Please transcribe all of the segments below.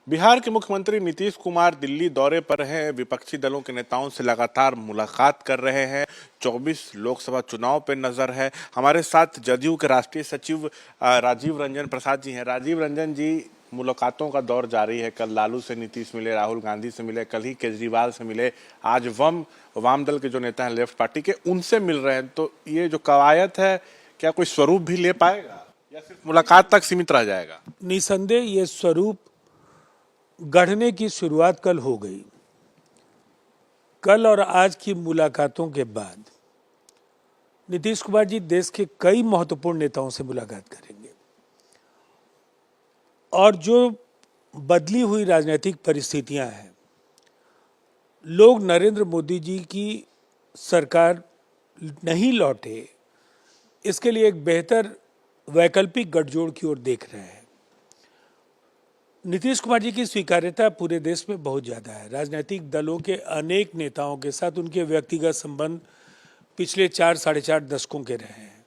बिहार के मुख्यमंत्री नीतीश कुमार दिल्ली दौरे पर हैं। विपक्षी दलों के नेताओं से लगातार मुलाकात कर रहे हैं। 24 लोकसभा चुनाव पे नजर है। हमारे साथ जदयू के राष्ट्रीय सचिव राजीव रंजन प्रसाद जी हैं। राजीव रंजन जी, मुलाकातों का दौर जारी है। कल लालू से नीतीश मिले, राहुल गांधी से मिले, कल ही केजरीवाल से मिले, आज वाम दल के जो नेता हैं लेफ्ट पार्टी के, उनसे मिल रहे हैं। तो ये जो कवायद है, क्या कोई स्वरूप भी ले पाएगा या सिर्फ मुलाकात तक सीमित रह जाएगा? निसंदेह ये स्वरूप गढ़ने की शुरुआत कल हो गई। कल और आज की मुलाकातों के बाद नीतीश कुमार जी देश के कई महत्वपूर्ण नेताओं से मुलाकात करेंगे और जो बदली हुई राजनीतिक परिस्थितियां हैं, लोग नरेंद्र मोदी जी की सरकार नहीं लौटे, इसके लिए एक बेहतर वैकल्पिक गठजोड़ की ओर देख रहे हैं। नीतीश कुमार जी की स्वीकार्यता पूरे देश में बहुत ज़्यादा है। राजनीतिक दलों के अनेक नेताओं के साथ उनके व्यक्तिगत संबंध पिछले 4-4.5 दशकों के रहे हैं।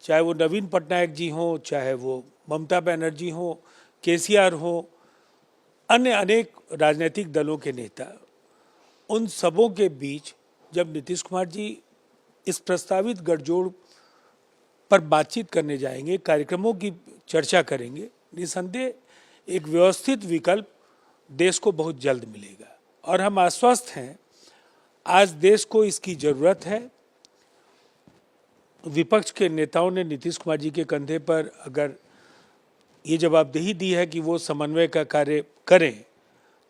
चाहे वो नवीन पटनायक जी हों, चाहे वो ममता बनर्जी हों, केसीआर हों, अन्य अनेक राजनीतिक दलों के नेता, उन सबों के बीच जब नीतीश कुमार जी इस प्रस्तावित गठजोड़ पर बातचीत करने जाएंगे, कार्यक्रमों की चर्चा करेंगे, निसंदेह एक व्यवस्थित विकल्प देश को बहुत जल्द मिलेगा और हम आश्वस्त हैं। आज देश को इसकी जरूरत है। विपक्ष के नेताओं ने नीतीश कुमार जी के कंधे पर अगर ये जवाबदेही दी है कि वो समन्वय का कार्य करें,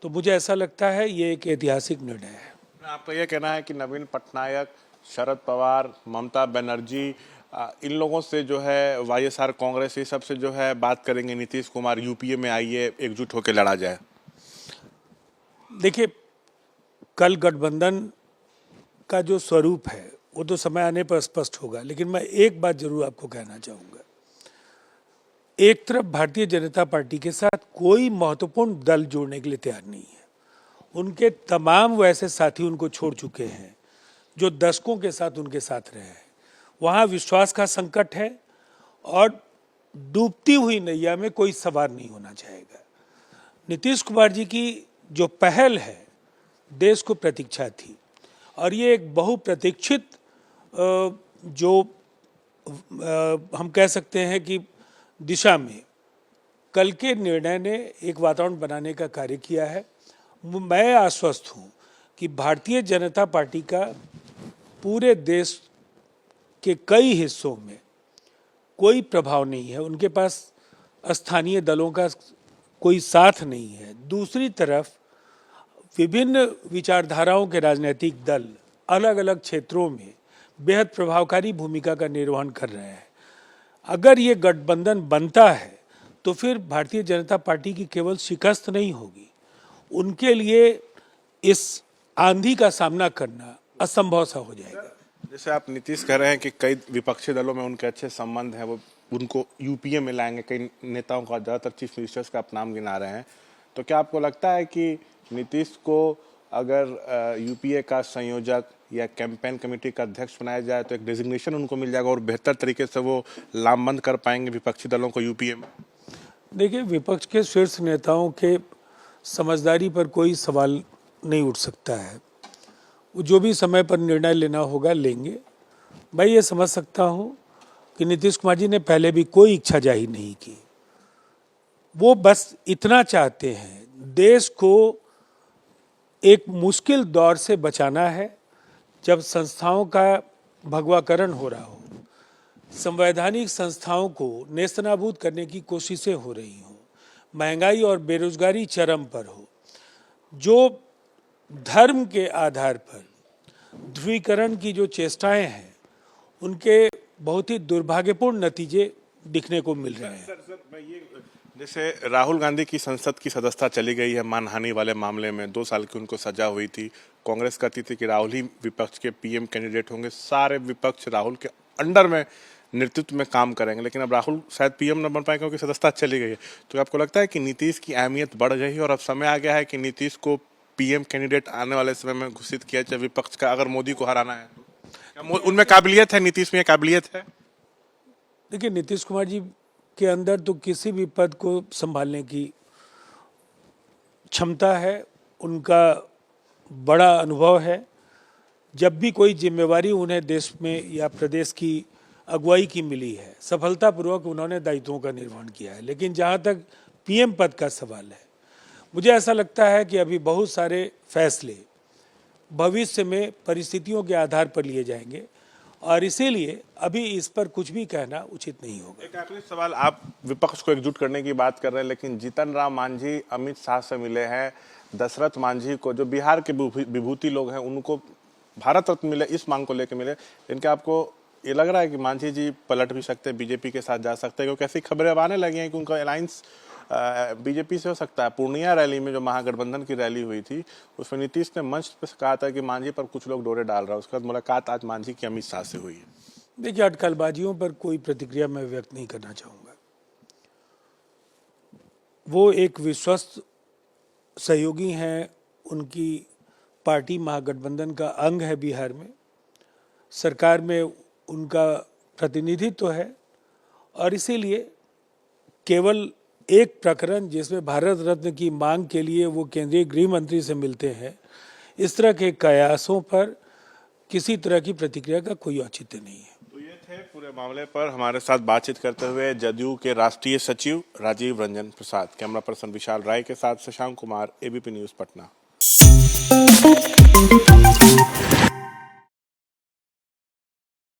तो मुझे ऐसा लगता है ये एक ऐतिहासिक निर्णय है। आपका ये कहना है कि नवीन पटनायक, शरद पवार, ममता बनर्जी, इन लोगों से जो है वाईएसआर कांग्रेस, ये सब से जो है बात करेंगे, नीतीश कुमार यूपीए में आइए, एकजुट होकर लड़ा जाए? देखिए, कल गठबंधन का जो स्वरूप है वो तो समय आने पर स्पष्ट होगा, लेकिन मैं एक बात जरूर आपको कहना चाहूँगा। एक तरफ भारतीय जनता पार्टी के साथ कोई महत्वपूर्ण दल जोड़ने के लिए तैयार नहीं है। उनके तमाम वैसे साथी उनको छोड़ चुके हैं जो दशकों के साथ उनके साथ रहे हैं। वहाँ विश्वास का संकट है और डूबती हुई नैया में कोई सवार नहीं होना चाहेगा। नीतीश कुमार जी की जो पहल है देश को प्रतीक्षा थी और ये एक बहुप्रतीक्षित जो हम कह सकते हैं कि दिशा में कल के निर्णय ने एक वातावरण बनाने का कार्य किया है। मैं आश्वस्त हूँ कि भारतीय जनता पार्टी का पूरे देश के कई हिस्सों में कोई प्रभाव नहीं है। उनके पास स्थानीय दलों का कोई साथ नहीं है। दूसरी तरफ विभिन्न विचारधाराओं के राजनीतिक दल अलग अलग क्षेत्रों में बेहद प्रभावकारी भूमिका का निर्वहन कर रहे हैं। अगर ये गठबंधन बनता है तो फिर भारतीय जनता पार्टी की केवल शिकस्त नहीं होगी, उनके लिए इस आंधी का सामना करना असंभव सा हो जाएगा। जैसे आप नीतीश कह रहे हैं कि कई विपक्षी दलों में उनके अच्छे संबंध हैं, वो उनको यूपीए में लाएंगे, कई नेताओं का, ज़्यादातर चीफ मिनिस्टर्स का आप नाम गिना रहे हैं, तो क्या आपको लगता है कि नीतीश को अगर यूपीए का संयोजक या कैंपेन कमेटी का अध्यक्ष बनाया जाए तो एक डेजिग्नेशन उनको मिल जाएगा और बेहतर तरीके से वो लामबंद कर पाएंगे विपक्षी दलों को यूपीए में? देखिए, विपक्ष के शीर्ष नेताओं के समझदारी पर कोई सवाल नहीं उठ सकता है। वो जो भी समय पर निर्णय लेना होगा लेंगे। मैं ये समझ सकता हूँ कि नीतीश कुमार जी ने पहले भी कोई इच्छा जाहिर नहीं की। वो बस इतना चाहते हैं, देश को एक मुश्किल दौर से बचाना है जब संस्थाओं का भगवाकरण हो रहा हो, संवैधानिक संस्थाओं को नेस्तनाबूद करने की कोशिशें हो रही हों, महंगाई और बेरोजगारी चरम पर हो, जो धर्म के आधार पर ध्रुवीकरण की जो चेष्टाएं हैं उनके बहुत ही दुर्भाग्यपूर्ण नतीजे दिखने को मिल रहे हैं। जैसे राहुल गांधी की संसद की सदस्यता चली गई है मानहानि वाले मामले में, 2 साल की उनको सजा हुई थी। कांग्रेस कहती थी कि राहुल ही विपक्ष के पीएम कैंडिडेट होंगे, सारे विपक्ष राहुल के अंडर में नेतृत्व में काम करेंगे, लेकिन अब राहुल शायद पीएम न बन पाए क्योंकि सदस्यता चली गई है। तो आपको लगता है कि नीतीश की अहमियत बढ़ गई है और अब समय आ गया है कि नीतीश को पीएम कैंडिडेट आने वाले समय में घोषित किया जाए विपक्ष का, अगर मोदी को हराना है तो? उनमें काबिलियत है, नीतीश में काबिलियत है? देखिए, नीतीश कुमार जी के अंदर तो किसी भी पद को संभालने की क्षमता है, उनका बड़ा अनुभव है। जब भी कोई जिम्मेवारी उन्हें देश में या प्रदेश की अगुवाई की मिली है, सफलतापूर्वक उन्होंने दायित्वों का निर्वहन किया है। लेकिन जहाँ तक पीएम पद का सवाल है, मुझे ऐसा लगता है कि अभी बहुत सारे फैसले भविष्य में परिस्थितियों के आधार पर लिए जाएंगे और इसीलिए अभी इस पर कुछ भी कहना उचित नहीं होगा। एक आखिरी सवाल, आप विपक्ष को एकजुट करने की बात कर रहे हैं, लेकिन जीतन राम मांझी अमित शाह से मिले हैं, दशरथ मांझी को जो बिहार के विभूति लोग हैं उनको भारत रत्न मिले, इस मांग को लेकर मिले। इनके आपको ये लग रहा है कि मांझी जी पलट भी सकते हैं, बीजेपी के साथ जा सकते हैं, क्योंकि ऐसी खबरें अब आने लगी हैं कि उनका अलायंस बीजेपी से हो सकता है। पूर्णिया रैली में जो महागठबंधन की रैली हुई थी उसमें नीतीश ने मंच पर कहा था कि मांझी पर कुछ लोग डोरे डाल रहा है। उसके बाद मुलाकात आज मांझी की अमित शाह से हुई है। देखिए, अटकलबाजियों पर कोई प्रतिक्रिया मैं व्यक्त नहीं करना चाहूँगा। वो एक विश्वस्त सहयोगी हैं, उनकी पार्टी महागठबंधन का अंग है, बिहार में सरकार में उनका प्रतिनिधित्व है और इसीलिए केवल एक प्रकरण जिसमें भारत रत्न की मांग के लिए वो केंद्रीय गृह मंत्री से मिलते हैं, इस तरह के कयासों पर किसी तरह की प्रतिक्रिया का कोई औचित्य नहीं है। तो ये थे पूरे मामले पर हमारे साथ बातचीत करते हुए जदयू के राष्ट्रीय सचिव राजीव रंजन प्रसाद। कैमरा पर्सन विशाल राय के साथ शशांक कुमार, एबीपी न्यूज पटना।